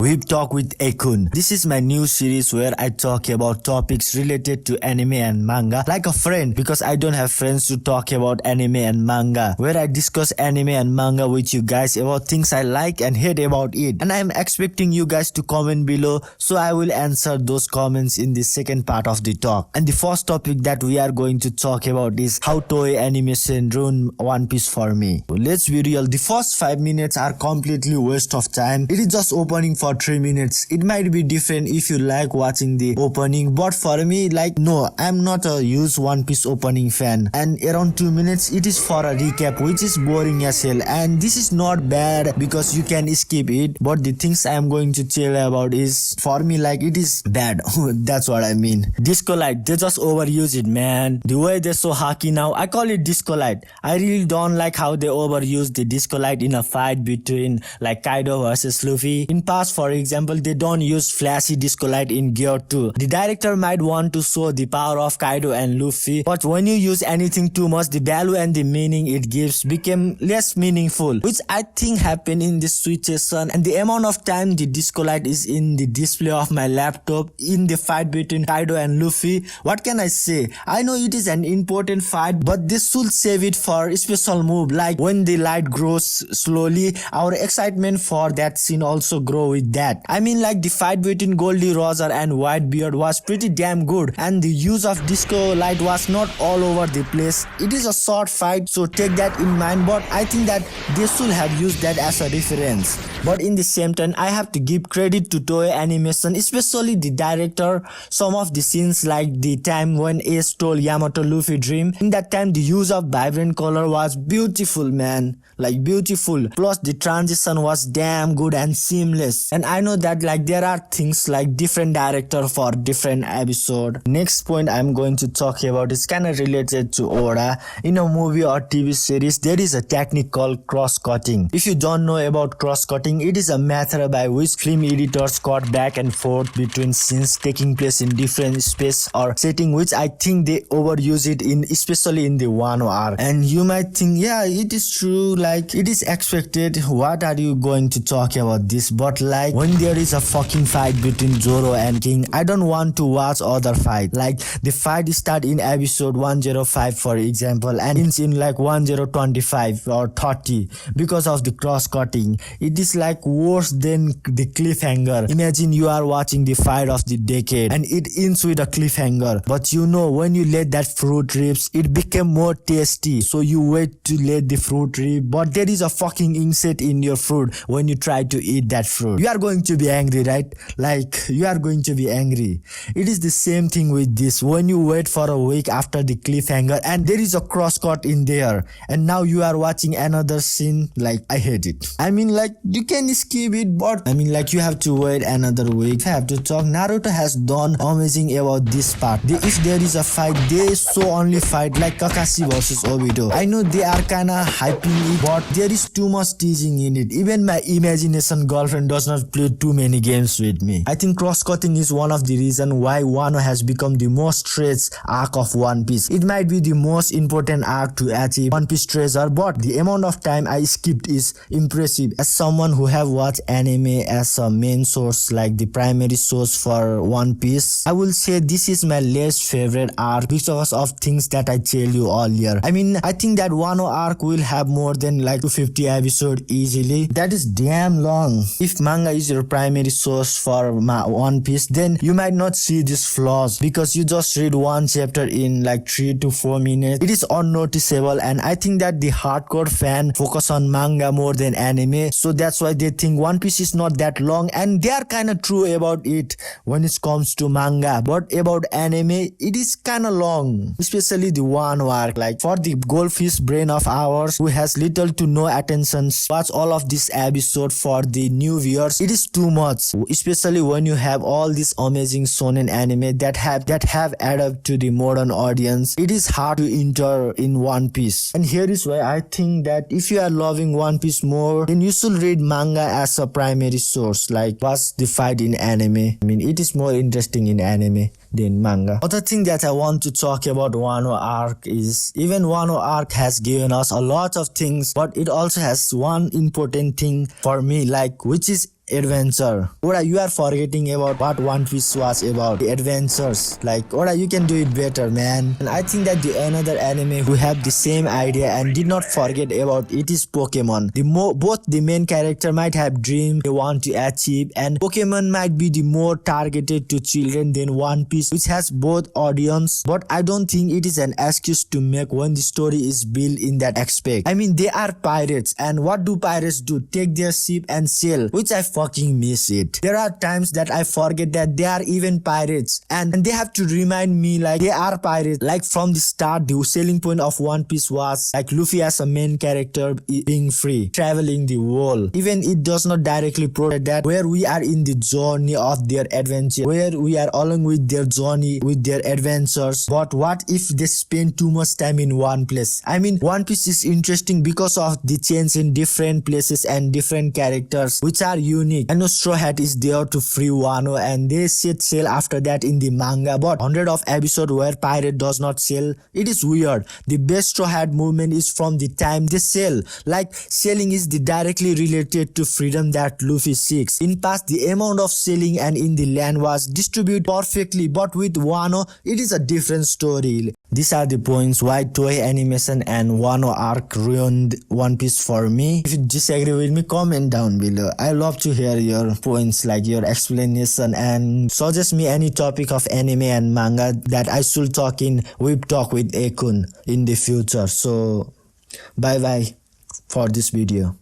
We've Talk with A-kun. This is my new series where I talk about topics related to anime and manga like a friend, because I don't have friends to talk about anime and manga, where I discuss anime and manga with you guys about things I like and hate about it. And I am expecting you guys to comment below, so I will answer those comments in the second part of the talk. And the first topic that we are going to talk about is how Toei animation ruined One Piece for me. Let's be real, the first 5 minutes are completely waste of time. It is just opening for 3 minutes. It might be different if you like watching the opening, but for me, no, I'm not a huge One Piece opening fan. And around 2 minutes it is for a recap, which is boring as hell. And this is not bad because you can skip it, but the things I'm going to tell about is, for me, it is bad. That's what I mean. Disco light, they just overuse it, man. The way they show haki now, I call it disco light. I really don't like how they overuse the disco light in a fight between Kaido versus Luffy. In past, for example, they don't use flashy disco light in Gear 2. The director might want to show the power of Kaido and Luffy, but when you use anything too much, the value and the meaning it gives became less meaningful, which I think happened in this situation. And the amount of time the disco light is in the display of my laptop in the fight between Kaido and Luffy, what can I say? I know it is an important fight, but they should save it for a special move, like when the light grows slowly. Our excitement for that scene also grow with that. I mean, the fight between Goldie Roger and Whitebeard was pretty damn good, and the use of disco light was not all over the place. It is a short fight, so take that in mind, but I think that they should have used that as a reference. But in the same time, I have to give credit to Toei Animation, especially the director. Some of the scenes, like the time when Ace stole Yamato Luffy dream, in that time the use of vibrant color was beautiful, man. Beautiful. Plus the transition was damn good and seamless. And I know that there are things like different director for different episode. Next point I'm going to talk about is kind of related to Oda. In a movie or TV series, there is a technique called cross-cutting. If you don't know about cross-cutting, it is a method by which film editors cut back and forth between scenes taking place in different space or setting, which I think they overuse it in, especially in the Wano Arc. And you might think, yeah, it is true, it is expected. What are you going to talk about this? But when there is a fucking fight between Zoro and King, I don't want to watch other fight. The fight start in episode 105, for example, and it's in 1025 or 30 because of the cross-cutting. It is worse than the cliffhanger. Imagine you are watching the fight of the decade and it ends with a cliffhanger, but when you let that fruit rips, it became more tasty, so you wait to let the fruit rip, but there is a fucking insect in your fruit. When you try to eat that fruit, you are going to be angry, right? You are going to be angry. It is the same thing with this. When you wait for a week after the cliffhanger and there is a cross-cut in there, and now you are watching another scene, I hate it. I mean, you can skip it, but you have to wait another week. I have to talk, Naruto has done amazing about this part. If there is a fight, they so only fight like Kakashi versus Obito. I know they are kinda hyping it, but there is too much teasing in it. Even my imagination girlfriend does not play too many games with me. I think cross-cutting is one of the reasons why Wano has become the most stretched arc of One Piece. It might be the most important arc to achieve One Piece treasure, but the amount of time I skipped is impressive. As someone who have watched anime as a main source, the primary source for One Piece, I will say this is my least favorite arc because of things that I tell you earlier. I think that Wano arc will have more than 250 episodes easily. That is damn long. If manga is your primary source for One Piece, then you might not see these flaws because you just read one chapter in 3 to 4 minutes. It is unnoticeable, and I think that the hardcore fan focus on manga more than anime, so that's why they think One Piece is not that long, and they are kind of true about it when it comes to manga. But about anime, it is kind of long, especially the Wano arc. For the goldfish brain of ours who has little to no attention, watch all of this episode. For the new viewers, it is too much, especially when you have all these amazing shonen anime that have added to the modern audience. It is hard to enter in One Piece, and here is why I think that if you are loving One Piece more, then you should read manga as a primary source. Watch the fight in anime. It is more interesting in anime than manga. Other thing that I want to talk about Wano Arc is, even Wano Arc has given us a lot of things, but it also has one important thing for me, which is adventure. Oda, you are forgetting about what One Piece was about, the adventures. Like, Oda, you can do it better, man. And I think that the another anime who have the same idea and did not forget about it is Pokemon. Both the main character might have dreams they want to achieve, and Pokemon might be the more targeted to children than One Piece, which has both audience. But I don't think it is an excuse to make when the story is built in that aspect. I mean, they are pirates, and what do pirates do? Take their ship and sail, which I fucking miss it. There are times that I forget that they are even pirates, and they have to remind me like they are pirates. Like from the start, the selling point of One Piece was like Luffy as a main character being free, traveling the world. Even it does not directly protect that, where we are in the journey of their adventure, where we are along with their journey, with their adventures. But what if they spend too much time in one place? I mean, One Piece is interesting because of the change in different places and different characters which are unique. I know Straw Hat is there to free Wano, and they set sail after that in the manga, but 100 of episode where pirate does not sail, it is weird. The best Straw Hat movement is from the time they sail. Like, sailing is directly related to freedom that Luffy seeks. In past, the amount of sailing and in the land was distributed perfectly, but with Wano, it is a different story. These are the points why Toei Animation and Wano Arc ruined One Piece for me. If you disagree with me, comment down below. I love to hear your points, like your explanation, and suggest me any topic of anime and manga that I should talk in Whip Talk with A-kun in the future. So bye bye for this video.